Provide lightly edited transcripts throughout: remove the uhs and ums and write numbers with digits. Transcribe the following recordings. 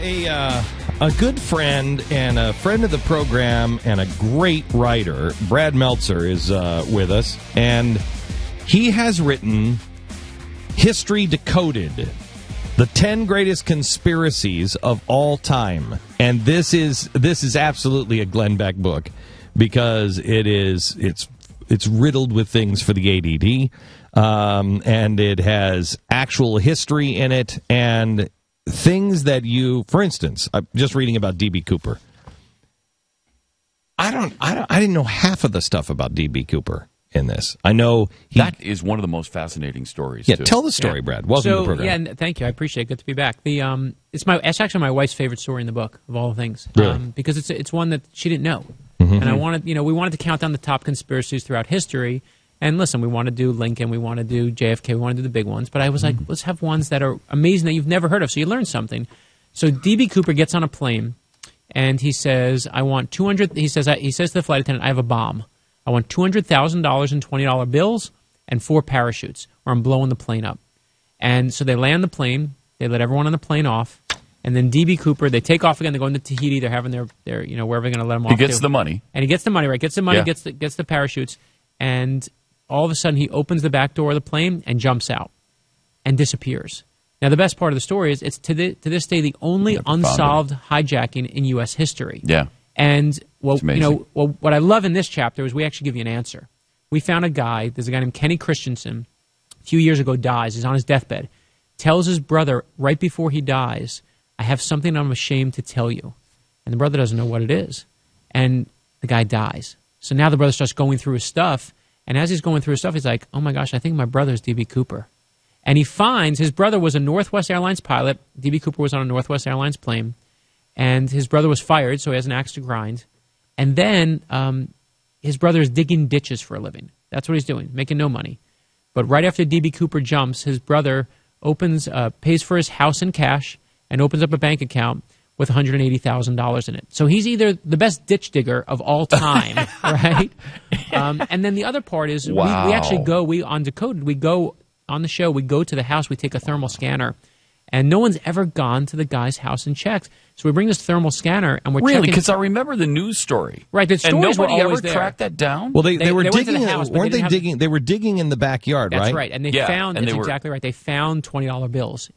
a good friend and a friend of the program and a great writer, Brad Meltzer, is with us, and he has written History Decoded, the 10 greatest conspiracies of all time. And this is absolutely a Glenn Beck book because it's riddled with things for the ADD, and it has actual history in it and things that for instance, I'm just reading about D.B. Cooper. I didn't know half of the stuff about D.B. Cooper in this. I know that is one of the most fascinating stories. Yeah, too. Tell the story, Brad. Welcome to the program. Yeah, and thank you. I appreciate it. Good to be back. It's actually my wife's favorite story in the book of all things, really? Because it's one that she didn't know, mm-hmm. and we wanted to count down the top conspiracies throughout history. And listen, we want to do Lincoln, we want to do JFK, we want to do the big ones. But I was like, let's have ones that are amazing that you've never heard of, so you learn something. So D.B. Cooper gets on a plane, and he says, "I want 200." He says to the flight attendant, "I have a bomb. I want $200,000 in $20 bills and 4 parachutes, or I'm blowing the plane up." And so they land the plane. They let everyone on the plane off, and then D.B. Cooper, they take off again. They go into Tahiti. They're having their wherever they're going to let them off. He gets the money, and he gets the money, right? Gets the money, yeah. gets the parachutes, and all of a sudden, he opens the back door of the plane and jumps out and disappears. Now, the best part of the story is it's to this day the only unsolved hijacking in U.S. history. Yeah. And what I love in this chapter is we actually give you an answer. We found a guy. There's a guy named Kenny Christensen. A few years ago, dies. He's on his deathbed. Tells his brother right before he dies, "I have something I'm ashamed to tell you." And the brother doesn't know what it is. And the guy dies. So now the brother starts going through his stuff. And as he's going through his stuff, he's like, "Oh my gosh, I think my brother's D.B. Cooper." And he finds his brother was a Northwest Airlines pilot. D.B. Cooper was on a Northwest Airlines plane. And his brother was fired, so he has an axe to grind. And then his brother is digging ditches for a living. That's what he's doing, making no money. But right after D.B. Cooper jumps, his brother pays for his house in cash and opens up a bank account with $180,000 in it. So he's either the best ditch digger of all time, right? And then the other part is we actually go on Decoded. We go on the show. We go to the house. We take a thermal scanner, and no one's ever gone to the guy's house and checked. So we bring this thermal scanner, and we're checking. Really? Because I remember the news story. Right, the stories were always there. Tracked that down? Well, they were digging. The house, weren't they digging? They were digging in the backyard, right? That's right, and they found. That's exactly right. They found $20 bills.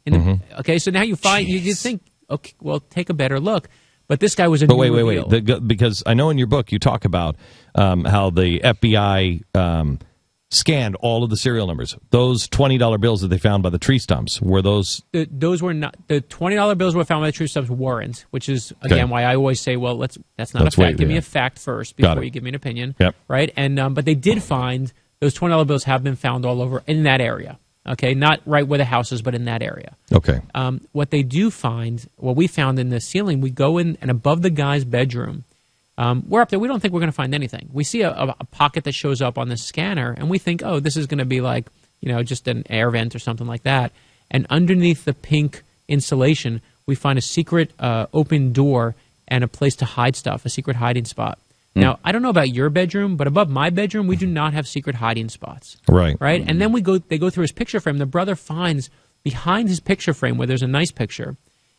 Okay, so now you find you think. Okay, well, take a better look. But this guy was a new reveal. Wait. Because I know in your book you talk about how the FBI scanned all of the serial numbers. Those $20 bills that they found by the tree stumps, were those... Those were not... The $20 bills were found by the tree stumps Warrant, which is, again, why I always say, well, that's not a fact. Give me a fact first before you give me an opinion. Yep. Right? And but they did find... Those $20 bills have been found all over in that area. Okay, not right where the house is, but in that area. Okay. What they do find, what we found in the ceiling, we go in and above the guy's bedroom, we're up there. We don't think we're going to find anything. We see a pocket that shows up on the scanner, and we think, oh, this is going to be like, just an air vent or something like that. And underneath the pink insulation, we find a secret open door and a place to hide stuff, a secret hiding spot. Now, I don't know about your bedroom, but above my bedroom, we do not have secret hiding spots. Right. Right? And then they go through his picture frame. The brother finds behind his picture frame, where there's a nice picture,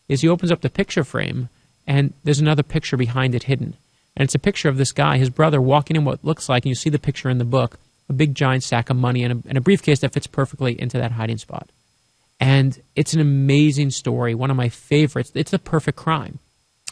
is he opens up the picture frame, and there's another picture behind it hidden. And it's a picture of this guy, his brother, walking in what looks like, and you see the picture in the book, a big giant sack of money and a briefcase that fits perfectly into that hiding spot. And it's an amazing story, one of my favorites. It's the perfect crime.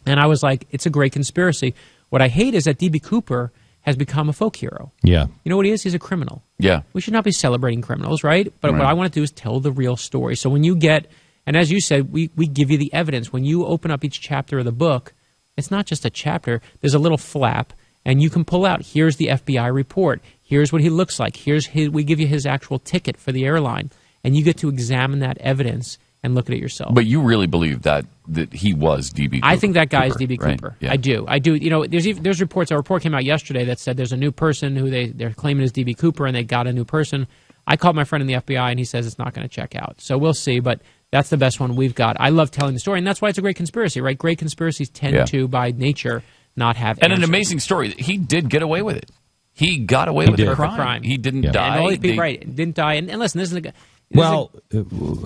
And I was like, it's a great conspiracy. What I hate is that D.B. Cooper has become a folk hero. Yeah. You know what he is? He's a criminal. Yeah. We should not be celebrating criminals, right? But what I want to do is tell the real story. So when you get, and as you said, we give you the evidence. When you open up each chapter of the book, it's not just a chapter. There's a little flap, and you can pull out, here's the FBI report. Here's what he looks like. We give you his actual ticket for the airline. And you get to examine that evidence and look at it yourself. But you really believe that he was D.B. Cooper? I think that guy is D.B. Cooper. Right? Yeah. I do. There's reports. A report came out yesterday that said there's a new person who they're claiming is D.B. Cooper, and they got a new person. I called my friend in the FBI, and he says it's not going to check out. So we'll see, but that's the best one we've got. I love telling the story, and that's why it's a great conspiracy, right? Great conspiracies tend to, by nature, not have And answers. an amazing story. He did get away with it. He got away with the crime. He didn't die. And all these people, right, didn't die. And listen, this is Well,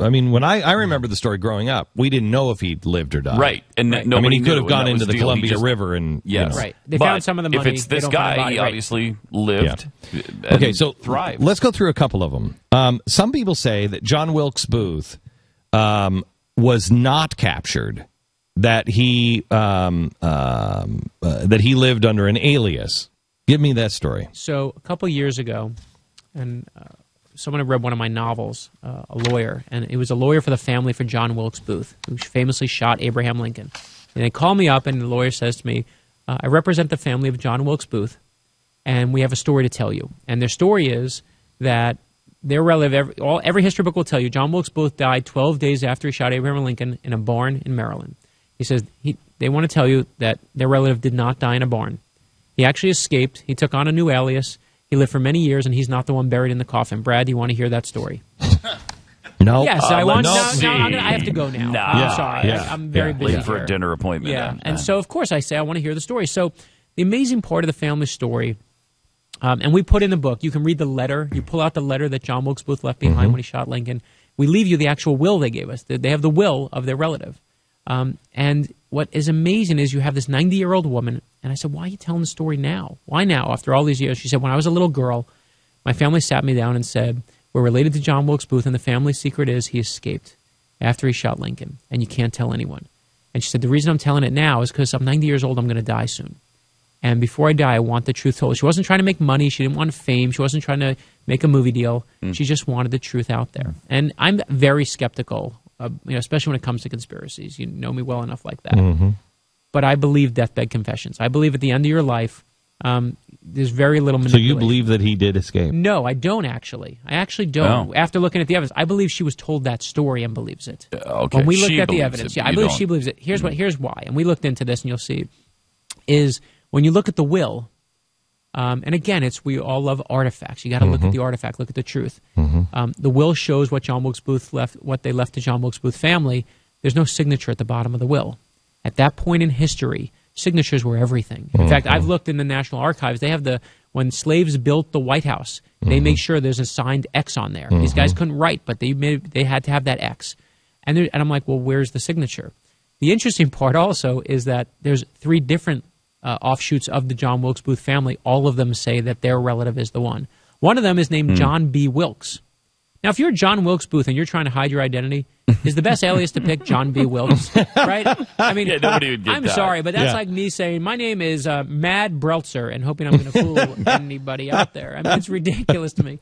I mean, when I remember the story growing up, we didn't know if he'd lived or died. Right. And I mean, he could have gone into the Columbia River and... Yes. Right. They found some of the money. If it's this guy, he obviously lived and okay, so thrived. Let's go through a couple of them. Some people say that John Wilkes Booth was not captured, that he lived under an alias. Give me that story. So a couple years ago, and someone had read one of my novels, a lawyer, and it was a lawyer for the family for John Wilkes Booth, who famously shot Abraham Lincoln. And they call me up, and the lawyer says to me, I represent the family of John Wilkes Booth, and we have a story to tell you. And their story is that their relative, every history book will tell you, John Wilkes Booth died 12 days after he shot Abraham Lincoln in a barn in Maryland. He says they want to tell you that their relative did not die in a barn. He actually escaped. He took on a new alias. He lived for many years, and he's not the one buried in the coffin. Brad, do you want to hear that story? No. Yes, I want. No. I have to go now. I'm sorry. Yeah. I'm very busy Late for a dinner appointment. Yeah, and so of course I say I want to hear the story. So the amazing part of the family story, and we put in the book. You can read the letter. You pull out the letter that John Wilkes Booth left behind when he shot Lincoln. We leave you the actual will they gave us. They have the will of their relative. And what is amazing is you have this 90-year-old woman, and I said, why are you telling the story now? Why now, after all these years? She said, when I was a little girl, my family sat me down and said, we're related to John Wilkes Booth, and the family secret is he escaped after he shot Lincoln, and you can't tell anyone. And she said, the reason I'm telling it now is because I'm 90 years old, I'm going to die soon. And before I die, I want the truth told. She wasn't trying to make money. She didn't want fame. She wasn't trying to make a movie deal. She just wanted the truth out there. And I'm very skeptical, especially when it comes to conspiracies. You know me well enough like that. But I believe deathbed confessions. I believe at the end of your life, there's very little manipulation. So you believe that he did escape? No, I don't actually. I actually don't. Oh. After looking at the evidence, I believe she was told that story and believes it. Okay. When we looked She at the believes evidence, it, I you believe don't. she believes it. Here's why. And we looked into this, and you'll see, is when you look at the will, and again, we all love artifacts. You got to look at the artifact, look at the truth. The will shows what John Wilkes Booth left, what they left to John Wilkes Booth family. There's no signature at the bottom of the will. At that point in history, signatures were everything. In fact, I've looked in the National Archives. They have when slaves built the White House, they make sure there's a signed X on there. These guys couldn't write, but they had to have that X. And I'm like, well, where's the signature? The interesting part also is that there's 3 different offshoots of the John Wilkes Booth family. All of them say that their relative is the one. One of them is named John B. Wilkes. Now, if you're John Wilkes Booth and you're trying to hide your identity, is the best alias to pick John B. Wilkes, right? I mean, nobody would get I'm that. sorry, but that's like me saying, my name is Mad Meltzer, and hoping I'm going to fool anybody out there. I mean, it's ridiculous to me.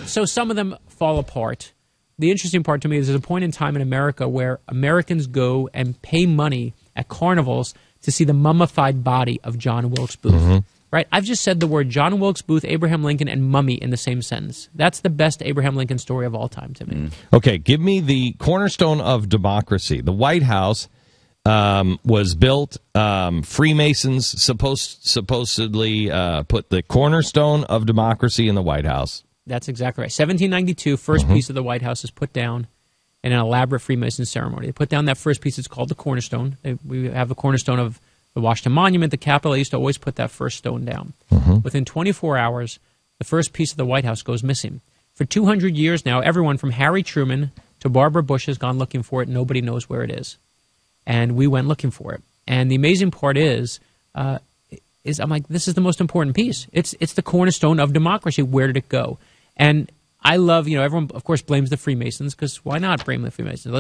So some of them fall apart. The interesting part to me is there's a point in time in America where Americans go and pay money at carnivals to see the mummified body of John Wilkes Booth. Right? I've just said the word John Wilkes Booth, Abraham Lincoln, and mummy in the same sentence. That's the best Abraham Lincoln story of all time to me. Okay, give me the cornerstone of democracy. The White House was built. Freemasons supposedly put the cornerstone of democracy in the White House. That's exactly right. 1792, first piece of the White House is put down in an elaborate Freemason ceremony. They put down that first piece. It's called the cornerstone. We have the cornerstone of the Washington Monument, the Capitol. They used to always put that first stone down. Within 24 hours, the first piece of the White House goes missing. For 200 years now, everyone from Harry Truman to Barbara Bush has gone looking for it. Nobody knows where it is. And we went looking for it. And the amazing part is I'm like, this is the most important piece. It's the cornerstone of democracy. Where did it go? And I love, everyone, of course, blames the Freemasons, because why not blame the Freemasons?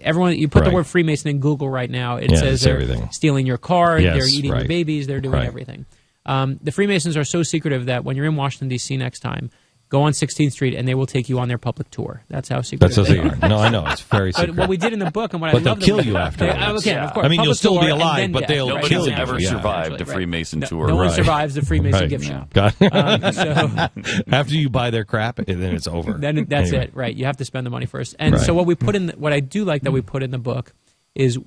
Everyone, you put the word Freemason in Google right now, it says they're everything. Stealing your car, Yes, they're eating your babies, they're doing everything. The Freemasons are so secretive that when you're in Washington, D.C. next time, go on 16th Street and they will take you on their public tour. That's how secretive they are. No, I know. It's very secret. But what we did in the book, and what but I love... But they'll kill you afterwards. Of course. I mean, you'll still be tour, alive, but they'll Nobody kill has you. ever survived the Freemason tour. No one survives the Freemason gift shop. After you buy their crap, then it's over. Then that's it, right? You have to spend the money first. And so what we put in, what I do like that we put in the book is,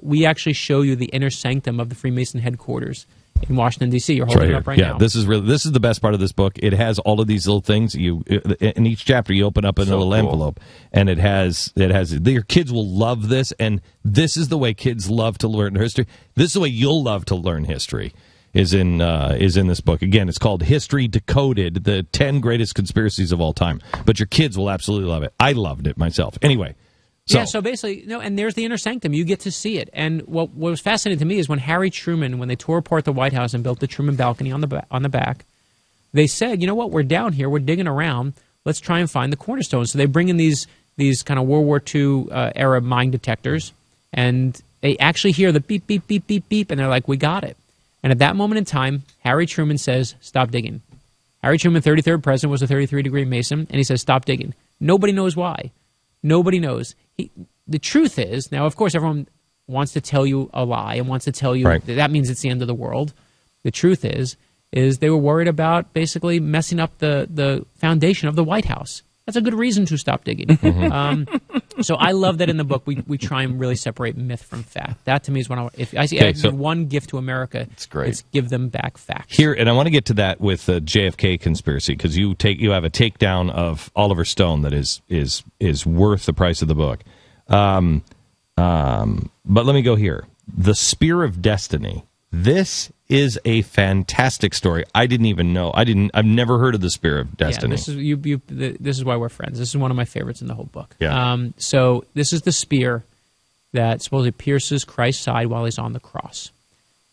we actually show you the inner sanctum of the Freemason headquarters in Washington, D.C. You're holding it up right now. This is the best part of this book. It has all of these little things. In each chapter, you open up a little envelope, and it has. Your kids will love this, and this is the way kids love to learn history. This is the way you'll love to learn history. is in this book. Again, it's called History Decoded: The 10 Greatest Conspiracies of All Time. But your kids will absolutely love it. I loved it myself. Anyway. So basically, and there's the inner sanctum. You get to see it. And what was fascinating to me is when Harry Truman, when they tore apart the White House and built the Truman balcony on the back, they said, you know what, we're down here, we're digging around, let's try and find the cornerstones. So they bring in these kind of World War II era mine detectors, and they actually hear the beep, beep, beep, beep, beep, and they're like, we got it. And at that moment in time, Harry Truman says, stop digging. Harry Truman, 33rd president, was a 33-degree Mason, and he says, stop digging. Nobody knows why. Nobody knows. The truth is, now, of course, everyone wants to tell you a lie and wants to tell you that means it's the end of the world. The truth is they were worried about basically messing up the foundation of the White House. That's a good reason to stop digging. Mm-hmm. So I love that in the book we try and really separate myth from fact. That to me is if I give one gift to America, it's great. It's give them back facts. Here, and I want to get to that with the JFK conspiracy, because you have a takedown of Oliver Stone that is worth the price of the book. But let me go here. The Spear of Destiny. This is a fantastic story. I didn't even know. I've never heard of the Spear of Destiny. Yeah, this is why we're friends. This is one of my favorites in the whole book. Yeah. So this is the spear that supposedly pierces Christ's side while he's on the cross.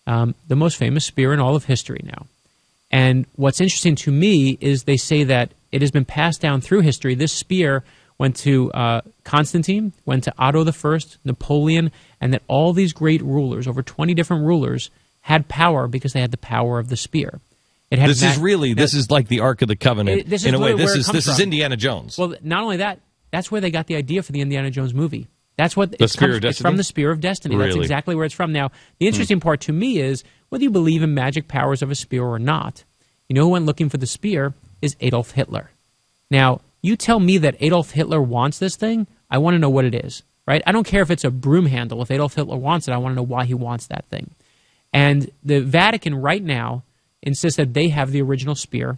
The most famous spear in all of history now. And what's interesting to me is they say that it has been passed down through history. This spear went to Constantine, went to Otto I, Napoleon, and that all these great rulers, over 20 different rulers, had power because they had the power of the spear. This is like the Ark of the Covenant. In a way, this is Indiana Jones. Well, not only that, that's where they got the idea for the Indiana Jones movie. That's what Spear of Destiny? It's from the Spear of Destiny. Really? That's exactly where it's from. Now, the interesting part to me is whether you believe in magic powers of a spear or not, you know who went looking for the spear is Adolf Hitler. Now, you tell me that Adolf Hitler wants this thing, I want to know what it is, right? I don't care if it's a broom handle. If Adolf Hitler wants it, I want to know why he wants that thing. And the Vatican right now insists that they have the original spear.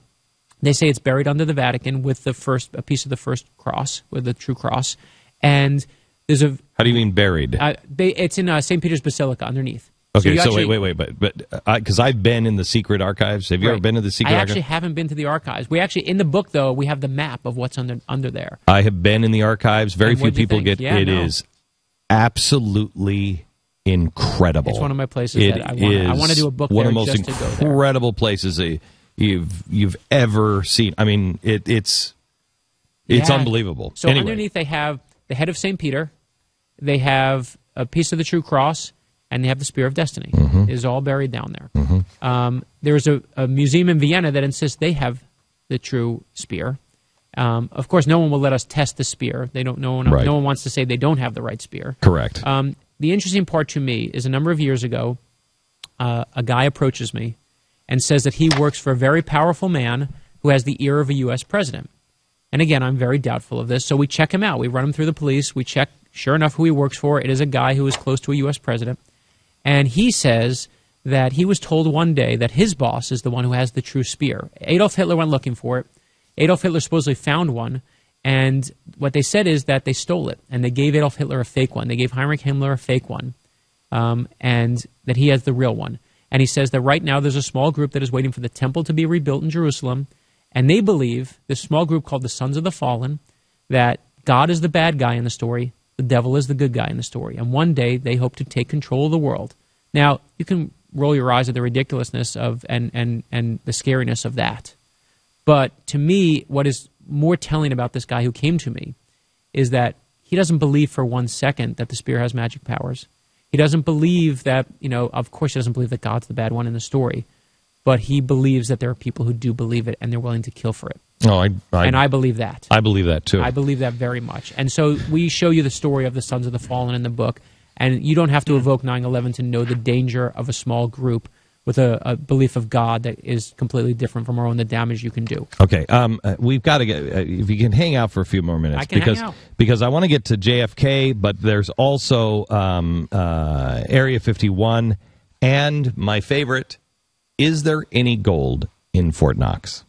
They say it's buried under the Vatican with a piece of the first cross, with the true cross. And there's a... How do you mean buried? It's in St. Peter's Basilica underneath. Okay, so wait, but because I've been in the secret archives. Have you ever been to the secret archives? I actually haven't been to the archives. We actually, in the book, though, we have the map of what's under there. I have been in the archives. Very few people get it. Is absolutely incredible. It's one of my places that I want to do a book there just to go there. One of the most incredible places you've ever seen. I mean, it's unbelievable. So underneath they have the head of St. Peter, they have a piece of the true cross, and they have the Spear of Destiny. It is all buried down there. Mm-hmm. There's a museum in Vienna that insists they have the true spear. Of course, no one will let us test the spear. No one wants to say they don't have the right spear. Correct. The interesting part to me is a number of years ago, a guy approaches me and says that he works for a very powerful man who has the ear of a U.S. president. And again, I'm very doubtful of this, so we check him out. We run him through the police. We check, sure enough, who he works for. It is a guy who is close to a U.S. president. And he says that he was told one day that his boss is the one who has the true spear. Adolf Hitler went looking for it. Adolf Hitler supposedly found one. And what they said is that they stole it, and they gave Adolf Hitler a fake one. They gave Heinrich Himmler a fake one, and that he has the real one. And he says that right now there's a small group that is waiting for the temple to be rebuilt in Jerusalem, and they believe, this small group called the Sons of the Fallen, that God is the bad guy in the story, the devil is the good guy in the story, and one day they hope to take control of the world. Now, you can roll your eyes at the ridiculousness of and the scariness of that. But to me, what is more telling about this guy who came to me is that he doesn't believe for 1 second that the spear has magic powers. He doesn't believe that, of course he doesn't believe that God's the bad one in the story, but he believes that there are people who do believe it and they're willing to kill for it. And I believe that. I believe that too. I believe that very much. And so we show you the story of the Sons of the Fallen in the book, and you don't have to evoke 9/11 to know the danger of a small group with a belief of God that is completely different from our own, the damage you can do. Okay, we've got to get, if you can hang out for a few more minutes. Because I want to get to JFK, but there's also Area 51, and my favorite, is there any gold in Fort Knox?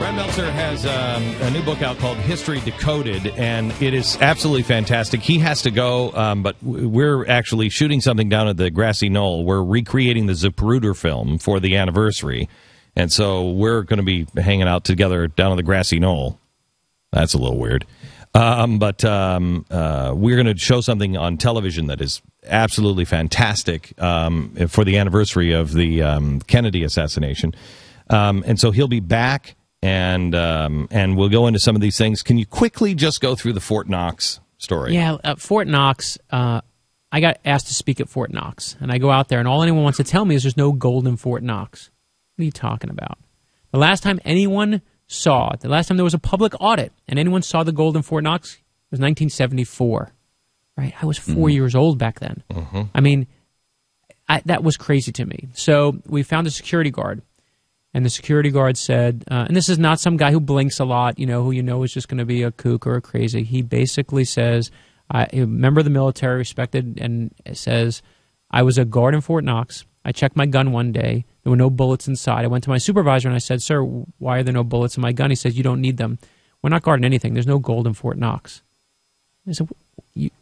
Brad Meltzer has a new book out called History Decoded, and it is absolutely fantastic. He has to go, but we're actually shooting something down at the Grassy Knoll. We're recreating the Zapruder film for the anniversary, and so we're going to be hanging out together down on the Grassy Knoll. That's a little weird. But we're going to show something on television that is absolutely fantastic for the anniversary of the Kennedy assassination. And so he'll be back. And we'll go into some of these things. Can you quickly just go through the Fort Knox story? Yeah, Fort Knox, I got asked to speak at Fort Knox. And I go out there, and all anyone wants to tell me is there's no gold in Fort Knox. What are you talking about? The last time anyone saw it, the last time there was a public audit, and anyone saw the gold in Fort Knox was 1974. Right? I was 4 years old back then. Mm-hmm. I mean, that was crazy to me. So we found a security guard. And the security guard said, and this is not some guy who blinks a lot, who is just going to be a kook or a crazy. He basically says, a member of the military, respected, and says, I was a guard in Fort Knox. I checked my gun one day. There were no bullets inside. I went to my supervisor and I said, sir, why are there no bullets in my gun? He says, you don't need them. We're not guarding anything. There's no gold in Fort Knox. I said,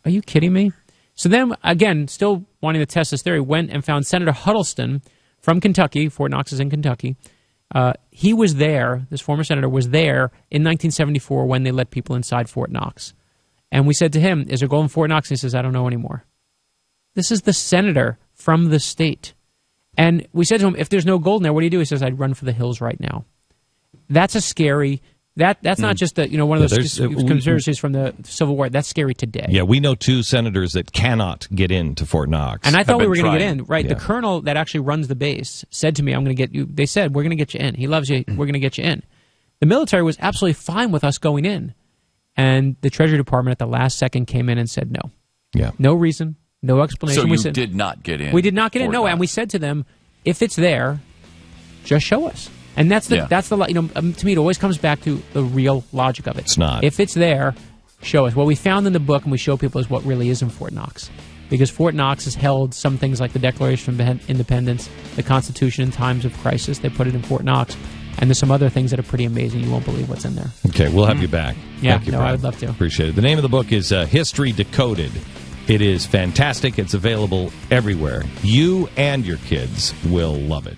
are you kidding me? So then, again, still wanting to test this theory, went and found Senator Huddleston from Kentucky. Fort Knox is in Kentucky. He was there, this former senator was there in 1974 when they let people inside Fort Knox. And we said to him, is there gold in Fort Knox? And he says, I don't know anymore. This is the senator from the state. And we said to him, if there's no gold in there, what do you do? He says, I'd run for the hills right now. That's a scary... That's not just one of those conspiracies from the Civil War. That's scary today. Yeah, we know two senators that cannot get into Fort Knox. And I thought we were going to get in. Right, yeah. The colonel that actually runs the base said to me, I'm going to get you. They said, we're going to get you in. He loves you. We're going to get you in. The military was absolutely fine with us going in. And the Treasury Department at the last second came in and said no. Yeah. No reason, no explanation. So you did not get in. We did not get in, no. And we said to them, if it's there, just show us. And that's the to me it always comes back to the real logic of it. It's not. If it's there, show us. What we found in the book and we show people is what really is in Fort Knox. Because Fort Knox has held some things like the Declaration of Independence, the Constitution in times of crisis. They put it in Fort Knox. And there's some other things that are pretty amazing. You won't believe what's in there. Okay, we'll have you back. Yeah, Thank you, Brad. I would love to. Appreciate it. The name of the book is History Decoded. It is fantastic. It's available everywhere. You and your kids will love it.